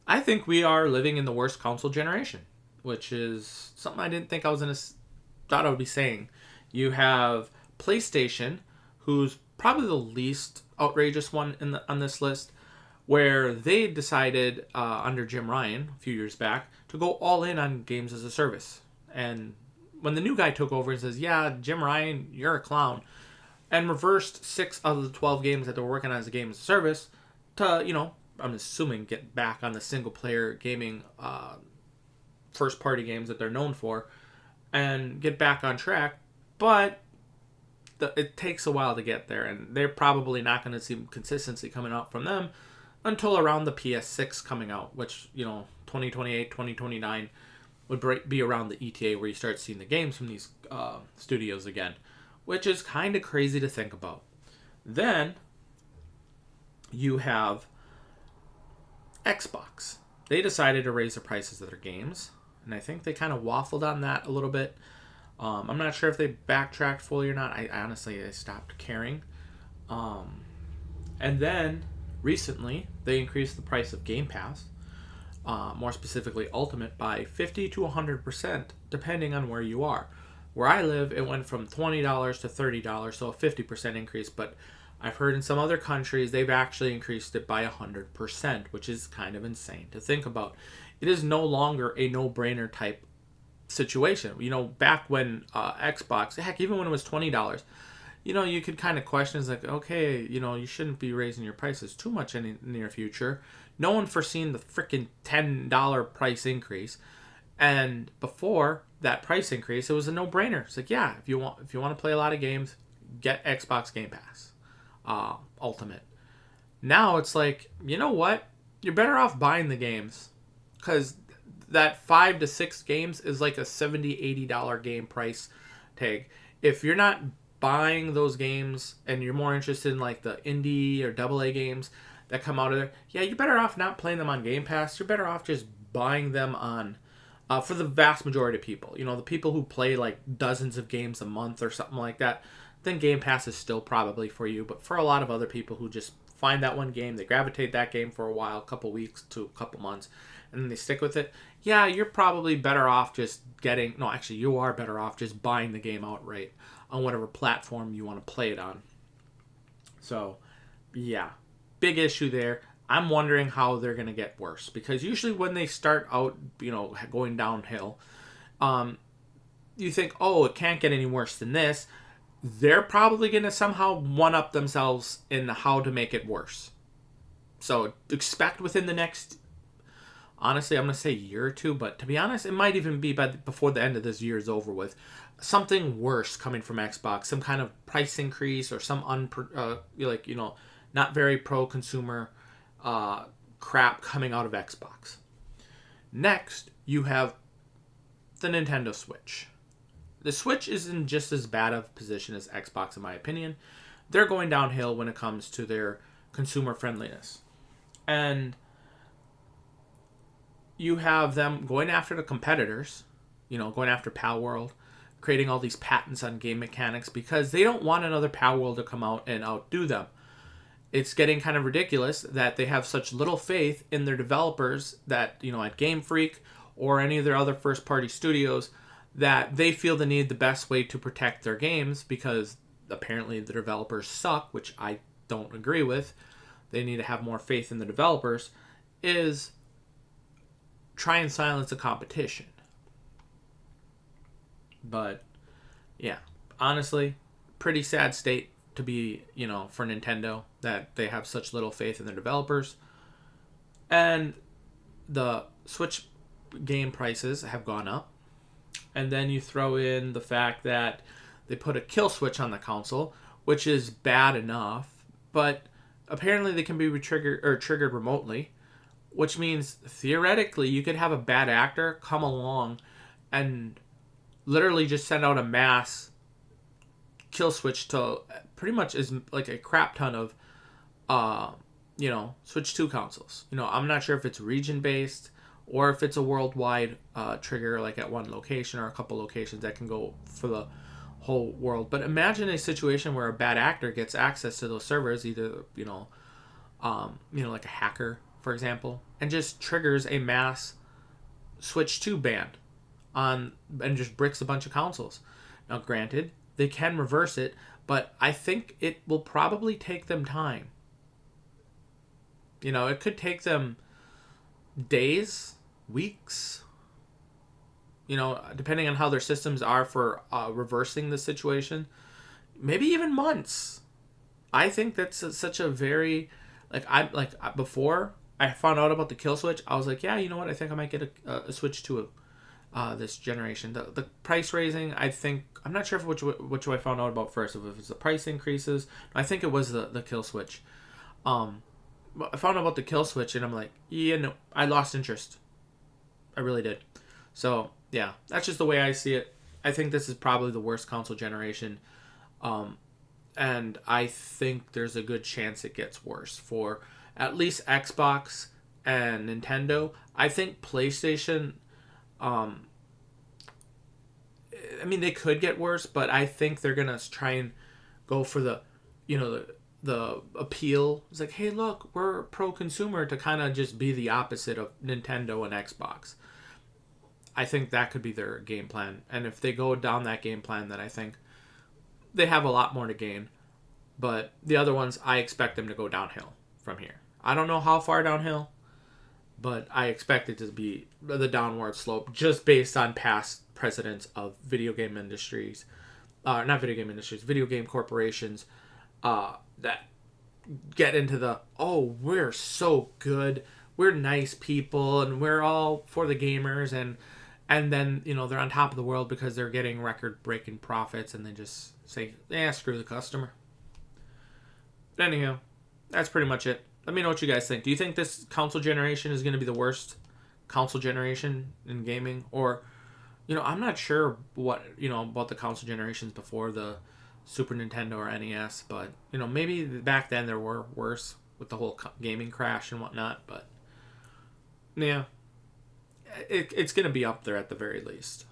I think we are living in the worst console generation, which is something I didn't think I was thought I would be saying. You have PlayStation, who's probably the least outrageous one on this list, where they decided under Jim Ryan a few years back to go all in on games as a service. And when the new guy took over and says, "Yeah, Jim Ryan, you're a clown," and reversed 6 out of the 12 games that they were working on as a game as a service to, I'm assuming get back on the single player gaming first party games that they're known for and get back on track. But it takes a while to get there, and they're probably not going to see consistency coming out from them until around the PS6 coming out, which, 2028, 2029 would be around the ETA where you start seeing the games from these studios again, which is kind of crazy to think about. Then you have Xbox. They decided to raise the prices of their games, and I think they kind of waffled on that a little bit. I'm not sure if they backtracked fully or not. I honestly stopped caring. And then recently they increased the price of Game Pass, more specifically Ultimate, by 50 to 100% depending on where you are. Where I live, it went from $20 to $30, so a 50% increase. But I've heard in some other countries they've actually increased it by 100%, which is kind of insane to think about. It is no longer a no-brainer type situation. Back when Xbox, heck, even when it was $20, you could kind of question, it's like, okay, you shouldn't be raising your prices too much in the near future. No one foreseen the freaking $10 price increase. And before that price increase, it was a no-brainer. It's like, yeah, if you want to play a lot of games, get Xbox Game Pass Ultimate. Now it's like, you know what? You're better off buying the games, because that 5 to 6 games is like a $70, $80 game price tag. If you're not buying those games and you're more interested in like the indie or AA games that come out of there, yeah, you're better off not playing them on Game Pass. You're better off just buying them on, for the vast majority of people. The people who play like dozens of games a month or something like that, then Game Pass is still probably for you. But for a lot of other people who just find that one game, they gravitate that game for a while, a couple weeks to a couple months, and then they stick with it, yeah, you're probably better off just you are better off just buying the game outright on whatever platform you want to play it on. So, yeah, big issue there. I'm wondering how they're going to get worse, because usually when they start out, going downhill, you think, oh, it can't get any worse than this. They're probably going to somehow one-up themselves in how to make it worse. So expect within the next, honestly, I'm going to say year or two, but to be honest, it might even be before the end of this year is over with, something worse coming from Xbox, some kind of price increase or some not very pro-consumer crap coming out of Xbox. Next, you have the Nintendo Switch. The Switch is in just as bad of a position as Xbox, in my opinion. They're going downhill when it comes to their consumer friendliness. And you have them going after the competitors, going after Pal World, creating all these patents on game mechanics, because they don't want another Pal World to come out and outdo them. It's getting kind of ridiculous that they have such little faith in their developers that, at Game Freak or any of their other first-party studios, that they feel the best way to protect their games, because apparently the developers suck, which I don't agree with. They need to have more faith in the developers, is try and silence the competition. But, yeah, honestly, pretty sad state to be, for Nintendo, that they have such little faith in their developers. And the Switch game prices have gone up. And then you throw in the fact that they put a kill switch on the console, which is bad enough, but apparently they can be triggered remotely, which means theoretically you could have a bad actor come along and literally just send out a mass kill switch to pretty much is like a crap ton of Switch 2 consoles. I'm not sure if it's region based or if it's a worldwide trigger, like at one location or a couple locations that can go for the whole world. But imagine a situation where a bad actor gets access to those servers, either like a hacker for example, and just triggers a mass Switch 2 ban on and just bricks a bunch of consoles. Now, granted, they can reverse it, but I think it will probably take them time. It could take them days, weeks, depending on how their systems are for reversing the situation, maybe even months. I think that's such a very, before I found out about the kill switch, I was like, yeah, you know what? I think I might get a Switch 2 this generation. The price raising, I think, I'm not sure if which I found out about first, if it was the price increases. I think it was the kill switch. I found out about the kill switch, and I'm like, yeah, no, I lost interest. I really did. So, yeah, that's just the way I see it. I think this is probably the worst console generation. And I think there's a good chance it gets worse for at least Xbox and Nintendo. I think PlayStation, I mean, they could get worse, but I think they're going to try and go for the appeal. It's like, hey, look, we're pro-consumer, to kind of just be the opposite of Nintendo and Xbox. I think that could be their game plan. And if they go down that game plan, then I think they have a lot more to gain. But the other ones, I expect them to go downhill from here. I don't know how far downhill, but I expect it to be the downward slope just based on past precedents of video game industries. Not video game industries, video game corporations that get into we're so good, we're nice people, and we're all for the gamers, and then they're on top of the world because they're getting record breaking profits, and they just say, screw the customer. But anyhow, that's pretty much it. Let me know what you guys think. Do you think this console generation is going to be the worst console generation in gaming? Or I'm not sure what about the console generations before the Super Nintendo or NES, but maybe back then there were worse with the whole gaming crash and whatnot. But yeah, it's going to be up there at the very least.